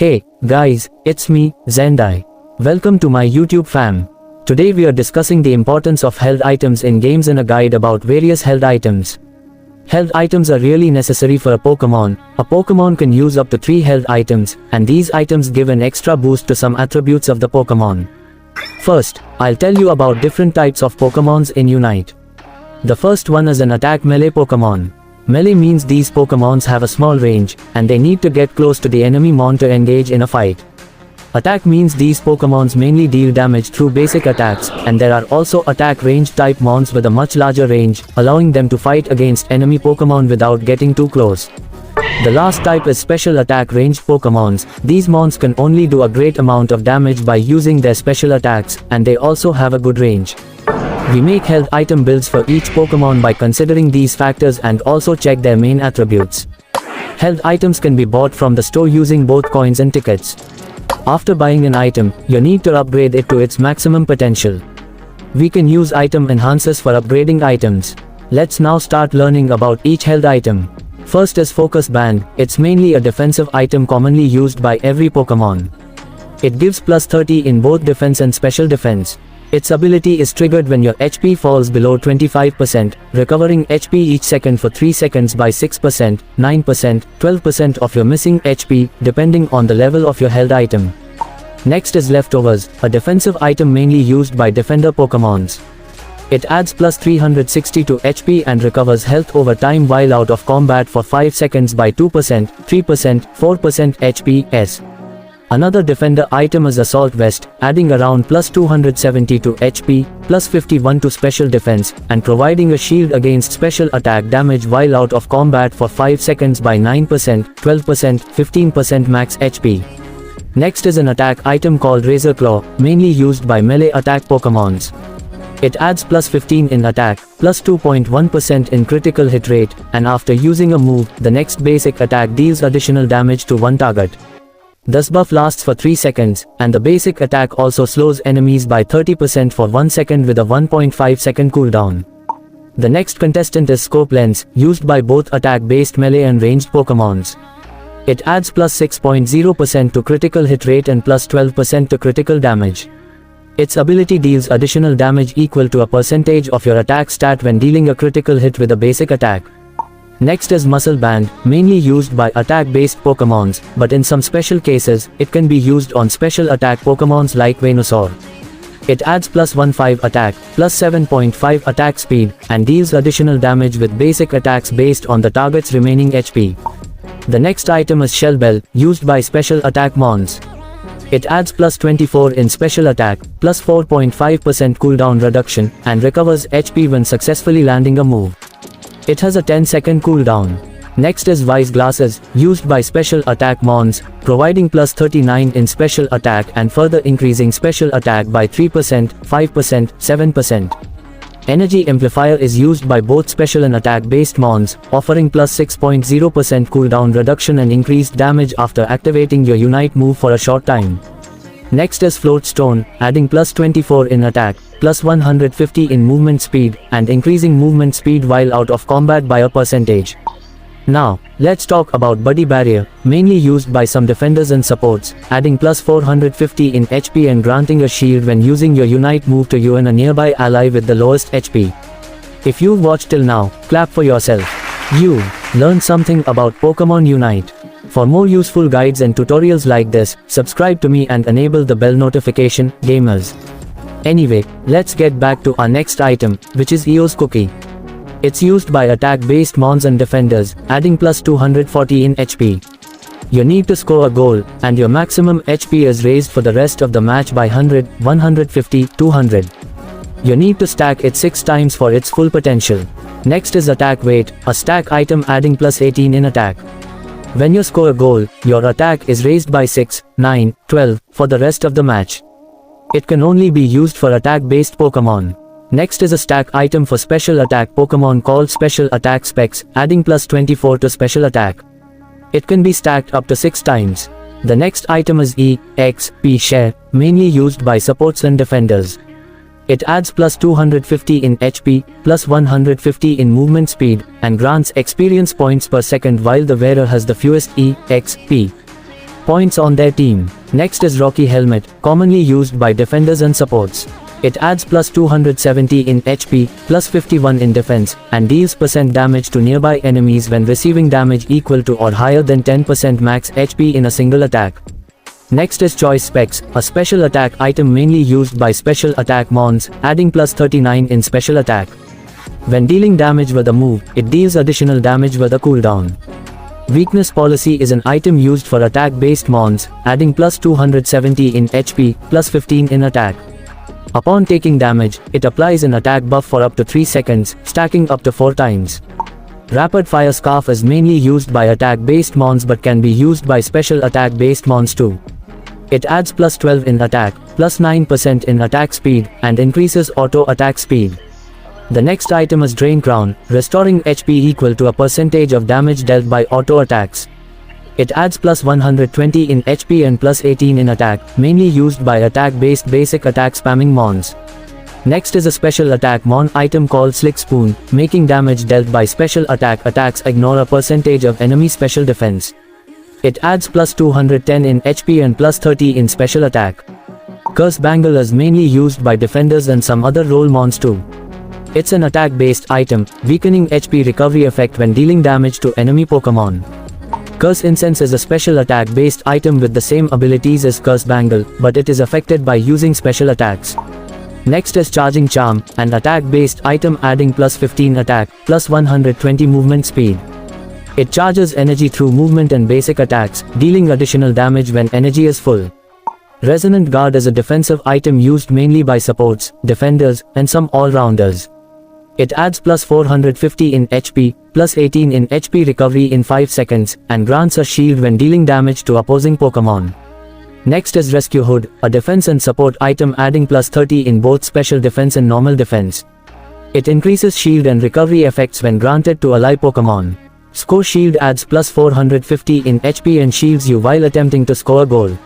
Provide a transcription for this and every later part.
Hey, guys, it's me, Zendai. Welcome to my YouTube fam. Today we are discussing the importance of held items in games and a guide about various held items. Held items are really necessary for a Pokemon. A Pokemon can use up to 3 held items, and these items give an extra boost to some attributes of the Pokemon. First, I'll tell you about different types of Pokemons in Unite. The first one is an attack melee Pokemon. Melee means these Pokemons have a small range, and they need to get close to the enemy mon to engage in a fight. Attack means these Pokemons mainly deal damage through basic attacks, and there are also attack range type mons with a much larger range, allowing them to fight against enemy Pokemon without getting too close. The last type is special attack ranged Pokemons. These mons can only do a great amount of damage by using their special attacks, and they also have a good range. We make held item builds for each Pokemon by considering these factors and also check their main attributes. Held items can be bought from the store using both coins and tickets. After buying an item, you need to upgrade it to its maximum potential. We can use item enhancers for upgrading items. Let's now start learning about each held item. First is Focus Band. It's mainly a defensive item commonly used by every Pokemon. It gives plus 30 in both defense and special defense. Its ability is triggered when your HP falls below 25%, recovering HP each second for 3 seconds by 6%, 9%, 12% of your missing HP, depending on the level of your held item. Next is Leftovers, a defensive item mainly used by defender Pokemons. It adds plus 360 to HP and recovers health over time while out of combat for 5 seconds by 2%, 3%, 4% HPs. Another defender item is Assault Vest, adding around plus 270 to HP, plus 51 to special defense, and providing a shield against special attack damage while out of combat for 5 seconds by 9%, 12%, 15% max HP. Next is an attack item called Razor Claw, mainly used by melee attack Pokemons. It adds plus 15 in attack, plus 2.1% in critical hit rate, and after using a move, the next basic attack deals additional damage to one target. This buff lasts for 3 seconds, and the basic attack also slows enemies by 30% for 1 second with a 1.5 second cooldown. The next contestant is Scope Lens, used by both attack-based melee and ranged Pokemons. It adds plus 6.0% to critical hit rate and plus 12% to critical damage. Its ability deals additional damage equal to a percentage of your attack stat when dealing a critical hit with a basic attack. Next is Muscle Band, mainly used by attack-based Pokemons, but in some special cases, it can be used on special attack Pokemons like Venusaur. It adds plus 1.5 attack, plus 7.5 attack speed, and deals additional damage with basic attacks based on the target's remaining HP. The next item is Shell Bell, used by special attack mons. It adds plus 24 in special attack, plus 4.5% cooldown reduction, and recovers HP when successfully landing a move. It has a 10-second cooldown. Next is Wise Glasses, used by special attack mons, providing plus 39 in special attack and further increasing special attack by 3%, 5%, 7%. Energy Amplifier is used by both special and attack-based mons, offering plus 6.0% cooldown reduction and increased damage after activating your Unite move for a short time. Next is Float Stone, adding plus 24 in attack, plus 150 in movement speed, and increasing movement speed while out of combat by a percentage. Now, let's talk about Buddy Barrier, mainly used by some defenders and supports, adding plus 450 in HP and granting a shield when using your Unite move to you and a nearby ally with the lowest HP. If you've watched till now, clap for yourself. You learned something about Pokemon Unite. For more useful guides and tutorials like this, subscribe to me and enable the bell notification, gamers. Anyway, let's get back to our next item, which is Eo's Cookie. It's used by attack-based mons and defenders, adding plus 240 in HP. You need to score a goal, and your maximum HP is raised for the rest of the match by 100, 150, 200. You need to stack it 6 times for its full potential. Next is Attack Weight, a stack item adding plus 18 in attack. When you score a goal, your attack is raised by 6, 9, 12, for the rest of the match. It can only be used for attack-based Pokemon. Next is a stack item for special attack Pokemon called Special Attack Specs, adding plus 24 to special attack. It can be stacked up to 6 times. The next item is EXP Share, mainly used by supports and defenders. It adds plus 250 in HP, plus 150 in movement speed, and grants experience points per second while the wearer has the fewest EXP points on their team. Next is Rocky Helmet, commonly used by defenders and supports. It adds plus 270 in HP, plus 51 in defense, and deals % damage to nearby enemies when receiving damage equal to or higher than 10% max HP in a single attack. Next is Choice Specs, a special attack item mainly used by special attack mons, adding plus 39 in special attack. When dealing damage with a move, it deals additional damage with a cooldown. Weakness Policy is an item used for attack-based mons, adding plus 270 in HP, plus 15 in attack. Upon taking damage, it applies an attack buff for up to 3 seconds, stacking up to 4 times. Rapid Fire Scarf is mainly used by attack-based mons but can be used by special attack-based mons too. It adds plus 12 in attack, plus 9% in attack speed, and increases auto attack speed. The next item is Drain Crown, restoring HP equal to a percentage of damage dealt by auto attacks. It adds plus 120 in HP and plus 18 in attack, mainly used by attack-based basic attack spamming mons. Next is a special attack mon item called Slick Spoon, making damage dealt by special attacks ignore a percentage of enemy special defense. It adds plus 210 in HP and plus 30 in special attack. Curse Bangle is mainly used by defenders and some other role mons too. It's an attack-based item, weakening HP recovery effect when dealing damage to enemy Pokemon. Curse Incense is a special attack-based item with the same abilities as Curse Bangle, but it is affected by using special attacks. Next is Charging Charm, an attack-based item adding plus 15 attack, plus 120 movement speed. It charges energy through movement and basic attacks, dealing additional damage when energy is full. Resonant Guard is a defensive item used mainly by supports, defenders, and some all-rounders. It adds plus 450 in HP, plus 18 in HP recovery in 5 seconds, and grants a shield when dealing damage to opposing Pokemon. Next is Rescue Hood, a defense and support item adding plus 30 in both special defense and normal defense. It increases shield and recovery effects when granted to ally Pokemon. Score Shield adds plus 450 in HP and shields you while attempting to score a goal.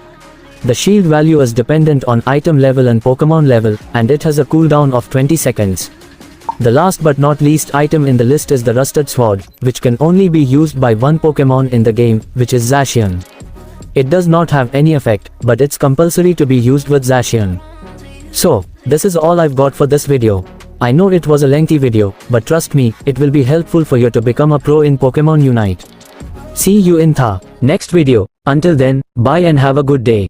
The shield value is dependent on item level and Pokemon level, and it has a cooldown of 20 seconds. The last but not least item in the list is the Rusted Sword, which can only be used by one Pokemon in the game, which is Zacian. It does not have any effect, but it's compulsory to be used with Zacian. So, this is all I've got for this video. I know it was a lengthy video, but trust me, it will be helpful for you to become a pro in Pokemon Unite. See you in the next video. Until then, bye and have a good day.